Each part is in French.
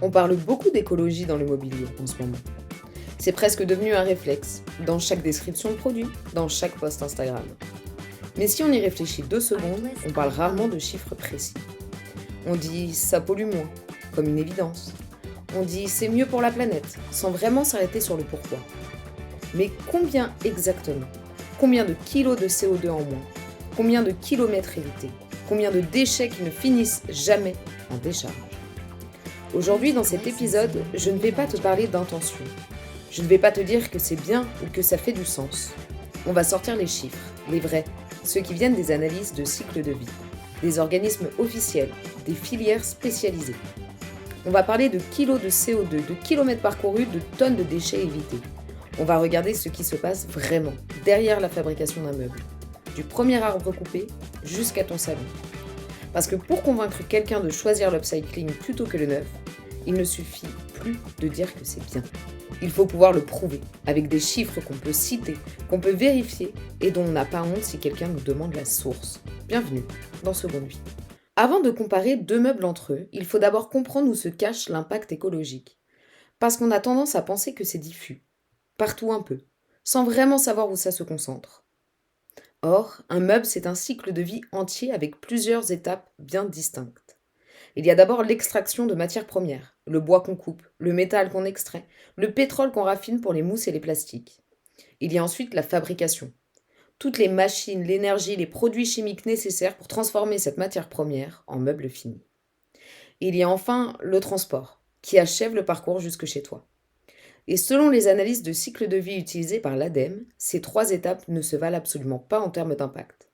On parle beaucoup d'écologie dans le mobilier en ce moment. C'est presque devenu un réflexe, dans chaque description de produit, dans chaque post Instagram. Mais si on y réfléchit 2 secondes, on parle rarement de chiffres précis. On dit ça pollue moins, comme une évidence. On dit c'est mieux pour la planète, sans vraiment s'arrêter sur le pourquoi. Mais combien exactement? Combien de kilos de CO2 en moins? Combien de kilomètres évités? Combien de déchets qui ne finissent jamais en décharge? Aujourd'hui, dans cet épisode, je ne vais pas te parler d'intention. Je ne vais pas te dire que c'est bien ou que ça fait du sens. On va sortir les chiffres, les vrais, ceux qui viennent des analyses de cycle de vie, des organismes officiels, des filières spécialisées. On va parler de kilos de CO2, de kilomètres parcourus, de tonnes de déchets évités. On va regarder ce qui se passe vraiment derrière la fabrication d'un meuble, du premier arbre coupé jusqu'à ton salon. Parce que pour convaincre quelqu'un de choisir l'upcycling plutôt que le neuf, il ne suffit plus de dire que c'est bien. Il faut pouvoir le prouver, avec des chiffres qu'on peut citer, qu'on peut vérifier et dont on n'a pas honte si quelqu'un nous demande la source. Bienvenue dans Seconde Vie. Avant de comparer 2 meubles entre eux, il faut d'abord comprendre où se cache l'impact écologique. Parce qu'on a tendance à penser que c'est diffus, partout un peu, sans vraiment savoir où ça se concentre. Or, un meuble, c'est un cycle de vie entier avec plusieurs étapes bien distinctes. Il y a d'abord l'extraction de matières premières, le bois qu'on coupe, le métal qu'on extrait, le pétrole qu'on raffine pour les mousses et les plastiques. Il y a ensuite la fabrication. Toutes les machines, l'énergie, les produits chimiques nécessaires pour transformer cette matière première en meuble fini. Il y a enfin le transport, qui achève le parcours jusque chez toi. Et selon les analyses de cycle de vie utilisées par l'ADEME, ces 3 étapes ne se valent absolument pas en termes d'impact.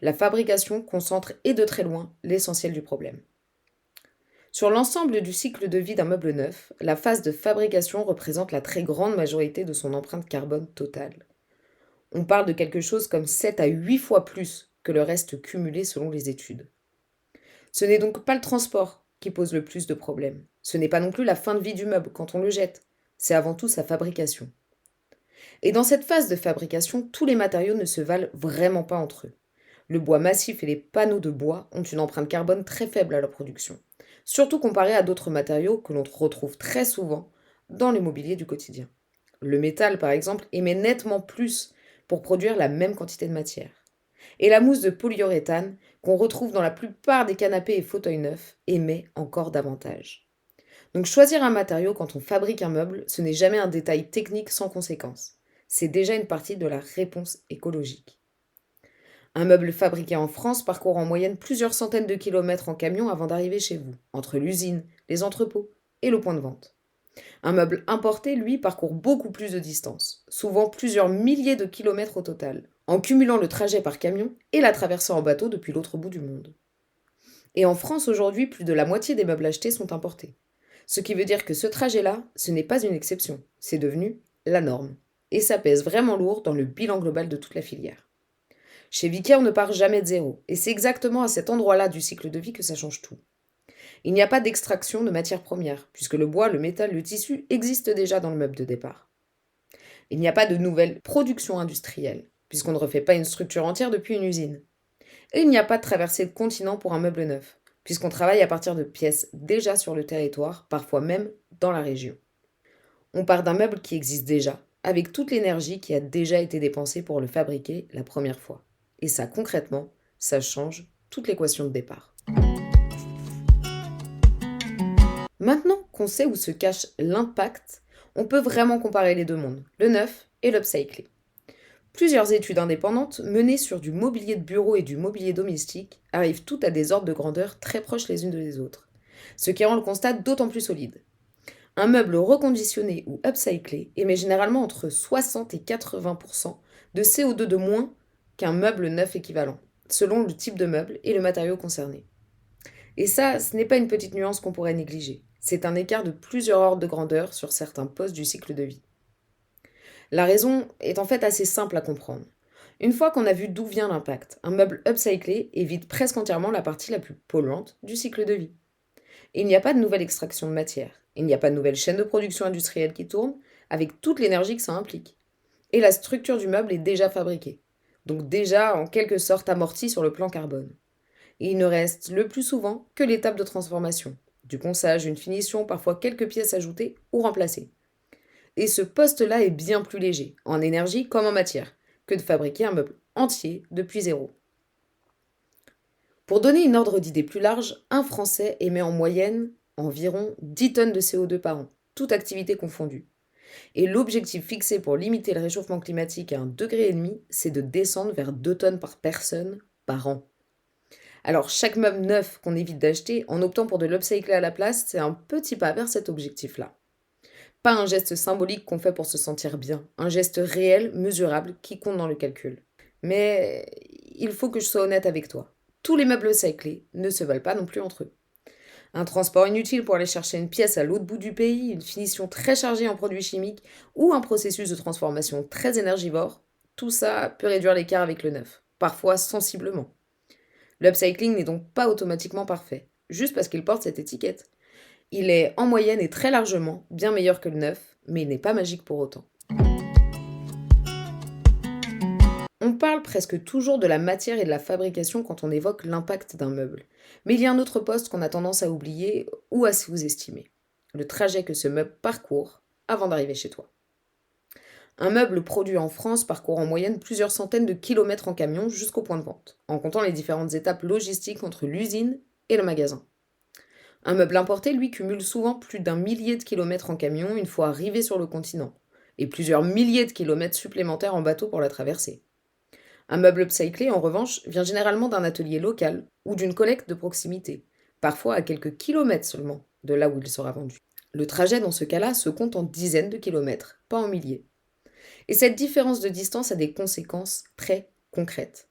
La fabrication concentre et de très loin l'essentiel du problème. Sur l'ensemble du cycle de vie d'un meuble neuf, la phase de fabrication représente la très grande majorité de son empreinte carbone totale. On parle de quelque chose comme 7 à 8 fois plus que le reste cumulé selon les études. Ce n'est donc pas le transport qui pose le plus de problèmes. Ce n'est pas non plus la fin de vie du meuble quand on le jette. C'est avant tout sa fabrication. Et dans cette phase de fabrication, tous les matériaux ne se valent vraiment pas entre eux. Le bois massif et les panneaux de bois ont une empreinte carbone très faible à leur production, surtout comparé à d'autres matériaux que l'on retrouve très souvent dans le mobilier du quotidien. Le métal, par exemple, émet nettement plus pour produire la même quantité de matière. Et la mousse de polyuréthane, qu'on retrouve dans la plupart des canapés et fauteuils neufs, émet encore davantage. Donc choisir un matériau quand on fabrique un meuble, ce n'est jamais un détail technique sans conséquence. C'est déjà une partie de la réponse écologique. Un meuble fabriqué en France parcourt en moyenne plusieurs centaines de kilomètres en camion avant d'arriver chez vous, entre l'usine, les entrepôts et le point de vente. Un meuble importé, lui, parcourt beaucoup plus de distance, souvent plusieurs milliers de kilomètres au total, en cumulant le trajet par camion et la traversée en bateau depuis l'autre bout du monde. Et en France aujourd'hui, plus de la moitié des meubles achetés sont importés. Ce qui veut dire que ce trajet-là, ce n'est pas une exception, c'est devenu la norme. Et ça pèse vraiment lourd dans le bilan global de toute la filière. Chez Vicair, on ne part jamais de zéro, et c'est exactement à cet endroit-là du cycle de vie que ça change tout. Il n'y a pas d'extraction de matières premières, puisque le bois, le métal, le tissu existent déjà dans le meuble de départ. Il n'y a pas de nouvelle production industrielle, puisqu'on ne refait pas une structure entière depuis une usine. Et il n'y a pas de traversée de continent pour un meuble neuf, puisqu'on travaille à partir de pièces déjà sur le territoire, parfois même dans la région. On part d'un meuble qui existe déjà, avec toute l'énergie qui a déjà été dépensée pour le fabriquer la première fois. Et ça, concrètement, ça change toute l'équation de départ. Maintenant qu'on sait où se cache l'impact, on peut vraiment comparer les 2 mondes, le neuf et l'upcycling. Plusieurs études indépendantes menées sur du mobilier de bureau et du mobilier domestique arrivent toutes à des ordres de grandeur très proches les unes des autres, ce qui rend le constat d'autant plus solide. Un meuble reconditionné ou upcyclé émet généralement entre 60 et 80% de CO2 de moins qu'un meuble neuf équivalent, selon le type de meuble et le matériau concerné. Et ça, ce n'est pas une petite nuance qu'on pourrait négliger. C'est un écart de plusieurs ordres de grandeur sur certains postes du cycle de vie. La raison est en fait assez simple à comprendre. Une fois qu'on a vu d'où vient l'impact, un meuble upcyclé évite presque entièrement la partie la plus polluante du cycle de vie. Et il n'y a pas de nouvelle extraction de matière, il n'y a pas de nouvelle chaîne de production industrielle qui tourne, avec toute l'énergie que ça implique. Et la structure du meuble est déjà fabriquée, donc déjà en quelque sorte amortie sur le plan carbone. Et il ne reste le plus souvent que l'étape de transformation, Du ponçage, une finition, parfois quelques pièces ajoutées ou remplacées. Et ce poste-là est bien plus léger, en énergie comme en matière, que de fabriquer un meuble entier depuis zéro. Pour donner une ordre d'idée plus large, un Français émet en moyenne environ 10 tonnes de CO2 par an, toute activité confondue. Et l'objectif fixé pour limiter le réchauffement climatique à 1,5 degré, c'est de descendre vers 2 tonnes par personne par an. Alors chaque meuble neuf qu'on évite d'acheter en optant pour de l'upcycler à la place, c'est un petit pas vers cet objectif-là. Pas un geste symbolique qu'on fait pour se sentir bien, un geste réel, mesurable, qui compte dans le calcul. Mais il faut que je sois honnête avec toi. Tous les meubles upcyclés ne se valent pas non plus entre eux. Un transport inutile pour aller chercher une pièce à l'autre bout du pays, une finition très chargée en produits chimiques ou un processus de transformation très énergivore, tout ça peut réduire l'écart avec le neuf, parfois sensiblement. L'upcycling n'est donc pas automatiquement parfait, juste parce qu'il porte cette étiquette. Il est en moyenne et très largement bien meilleur que le neuf, mais il n'est pas magique pour autant. On parle presque toujours de la matière et de la fabrication quand on évoque l'impact d'un meuble. Mais il y a un autre poste qu'on a tendance à oublier ou à sous-estimer. Le trajet que ce meuble parcourt avant d'arriver chez toi. Un meuble produit en France parcourt en moyenne plusieurs centaines de kilomètres en camion jusqu'au point de vente, en comptant les différentes étapes logistiques entre l'usine et le magasin. Un meuble importé, lui, cumule souvent plus d'1 millier de kilomètres en camion une fois arrivé sur le continent, et plusieurs milliers de kilomètres supplémentaires en bateau pour la traversée. Un meuble upcyclé, en revanche, vient généralement d'un atelier local ou d'une collecte de proximité, parfois à quelques kilomètres seulement de là où il sera vendu. Le trajet dans ce cas-là se compte en dizaines de kilomètres, pas en milliers. Et cette différence de distance a des conséquences très concrètes.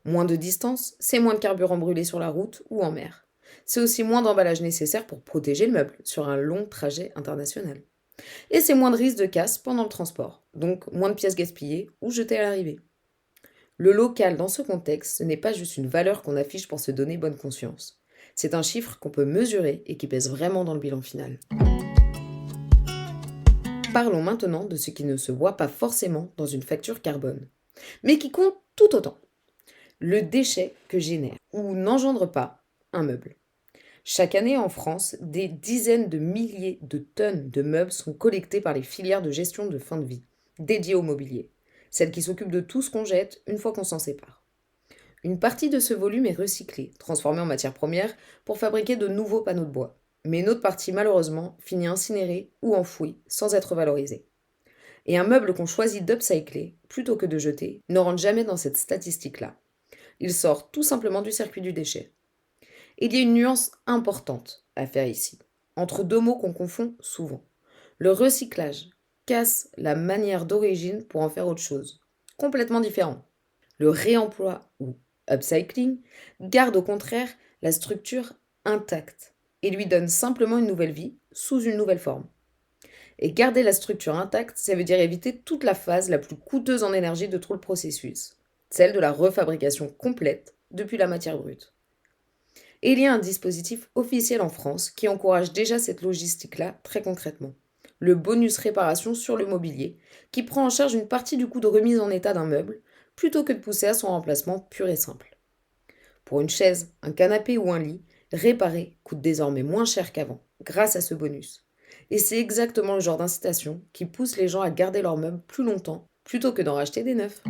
Moins de distance, c'est moins de carburant brûlé sur la route ou en mer. C'est aussi moins d'emballage nécessaire pour protéger le meuble sur un long trajet international. Et c'est moins de risque de casse pendant le transport, donc moins de pièces gaspillées ou jetées à l'arrivée. Le local, dans ce contexte, ce n'est pas juste une valeur qu'on affiche pour se donner bonne conscience. C'est un chiffre qu'on peut mesurer et qui pèse vraiment dans le bilan final. Parlons maintenant de ce qui ne se voit pas forcément dans une facture carbone, mais qui compte tout autant. Le déchet que génère ou n'engendre pas un meuble. Chaque année en France, des dizaines de milliers de tonnes de meubles sont collectés par les filières de gestion de fin de vie, dédiées au mobilier. Celle qui s'occupe de tout ce qu'on jette une fois qu'on s'en sépare. Une partie de ce volume est recyclée, transformée en matière première pour fabriquer de nouveaux panneaux de bois. Mais une autre partie, malheureusement, finit incinérée ou enfouie sans être valorisée. Et un meuble qu'on choisit d'upcycler, plutôt que de jeter, ne rentre jamais dans cette statistique-là. Il sort tout simplement du circuit du déchet. Il y a une nuance importante à faire ici, entre deux mots qu'on confond souvent. Le recyclage casse la manière d'origine pour en faire autre chose, complètement différent. Le réemploi ou upcycling garde au contraire la structure intacte et lui donne simplement une nouvelle vie sous une nouvelle forme. Et garder la structure intacte, ça veut dire éviter toute la phase la plus coûteuse en énergie de tout le processus, celle de la refabrication complète depuis la matière brute. Et il y a un dispositif officiel en France qui encourage déjà cette logistique-là très concrètement. Le bonus réparation sur le mobilier, qui prend en charge une partie du coût de remise en état d'un meuble, plutôt que de pousser à son remplacement pur et simple. Pour une chaise, un canapé ou un lit, réparer coûte désormais moins cher qu'avant, grâce à ce bonus. Et c'est exactement le genre d'incitation qui pousse les gens à garder leurs meubles plus longtemps, plutôt que d'en racheter des neufs.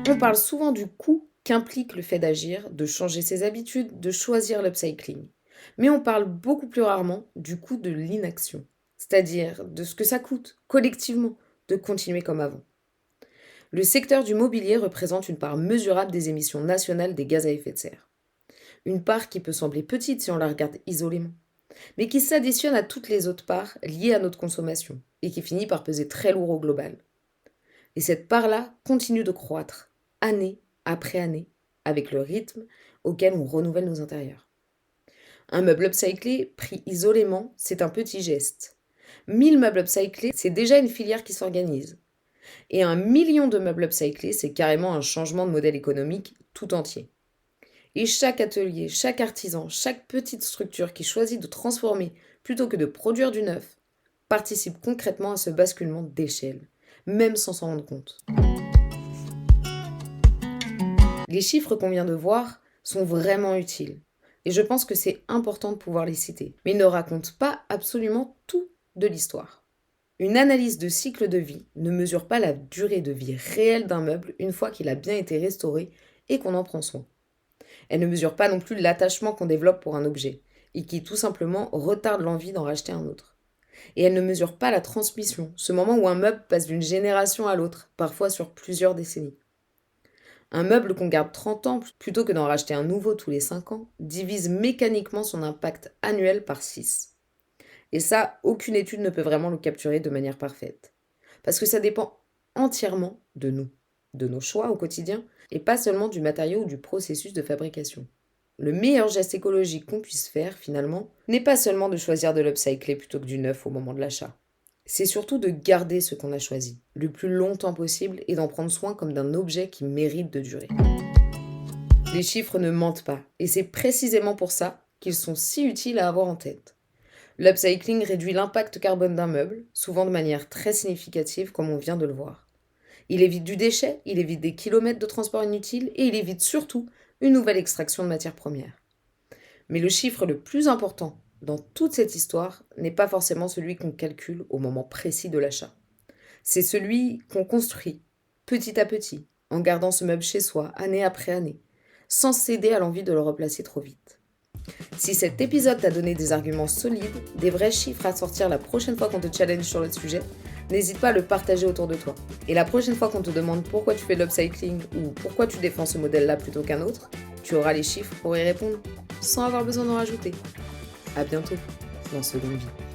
On parle souvent du coût qu'implique le fait d'agir, de changer ses habitudes, de choisir l'upcycling. Mais on parle beaucoup plus rarement du coût de l'inaction, c'est-à-dire de ce que ça coûte, collectivement, de continuer comme avant. Le secteur du mobilier représente une part mesurable des émissions nationales des gaz à effet de serre. Une part qui peut sembler petite si on la regarde isolément, mais qui s'additionne à toutes les autres parts liées à notre consommation, et qui finit par peser très lourd au global. Et cette part-là continue de croître, année après année, avec le rythme auquel on renouvelle nos intérieurs. Un meuble upcyclé, pris isolément, c'est un petit geste. 1000 meubles upcyclés, c'est déjà une filière qui s'organise. Et 1 million de meubles upcyclés, c'est carrément un changement de modèle économique tout entier. Et chaque atelier, chaque artisan, chaque petite structure qui choisit de transformer plutôt que de produire du neuf, participe concrètement à ce basculement d'échelle, même sans s'en rendre compte. Les chiffres qu'on vient de voir sont vraiment utiles. Et je pense que c'est important de pouvoir les citer. Mais ils ne racontent pas absolument tout de l'histoire. Une analyse de cycle de vie ne mesure pas la durée de vie réelle d'un meuble une fois qu'il a bien été restauré et qu'on en prend soin. Elle ne mesure pas non plus l'attachement qu'on développe pour un objet, et qui tout simplement retarde l'envie d'en racheter un autre. Et elle ne mesure pas la transmission, ce moment où un meuble passe d'une génération à l'autre, parfois sur plusieurs décennies. Un meuble qu'on garde 30 ans plutôt que d'en racheter un nouveau tous les 5 ans divise mécaniquement son impact annuel par 6. Et ça, aucune étude ne peut vraiment le capturer de manière parfaite. Parce que ça dépend entièrement de nous, de nos choix au quotidien, et pas seulement du matériau ou du processus de fabrication. Le meilleur geste écologique qu'on puisse faire, finalement, n'est pas seulement de choisir de l'upcycler plutôt que du neuf au moment de l'achat. C'est surtout de garder ce qu'on a choisi, le plus longtemps possible, et d'en prendre soin comme d'un objet qui mérite de durer. Les chiffres ne mentent pas, et c'est précisément pour ça qu'ils sont si utiles à avoir en tête. L'upcycling réduit l'impact carbone d'un meuble, souvent de manière très significative comme on vient de le voir. Il évite du déchet, il évite des kilomètres de transport inutiles et il évite surtout une nouvelle extraction de matières premières. Mais le chiffre le plus important dans toute cette histoire n'est pas forcément celui qu'on calcule au moment précis de l'achat. C'est celui qu'on construit petit à petit, en gardant ce meuble chez soi année après année, sans céder à l'envie de le replacer trop vite. Si cet épisode t'a donné des arguments solides, des vrais chiffres à sortir la prochaine fois qu'on te challenge sur le sujet, n'hésite pas à le partager autour de toi. Et la prochaine fois qu'on te demande pourquoi tu fais de l'upcycling ou pourquoi tu défends ce modèle-là plutôt qu'un autre, tu auras les chiffres pour y répondre, sans avoir besoin d'en rajouter. À bientôt dans Seconde Vie.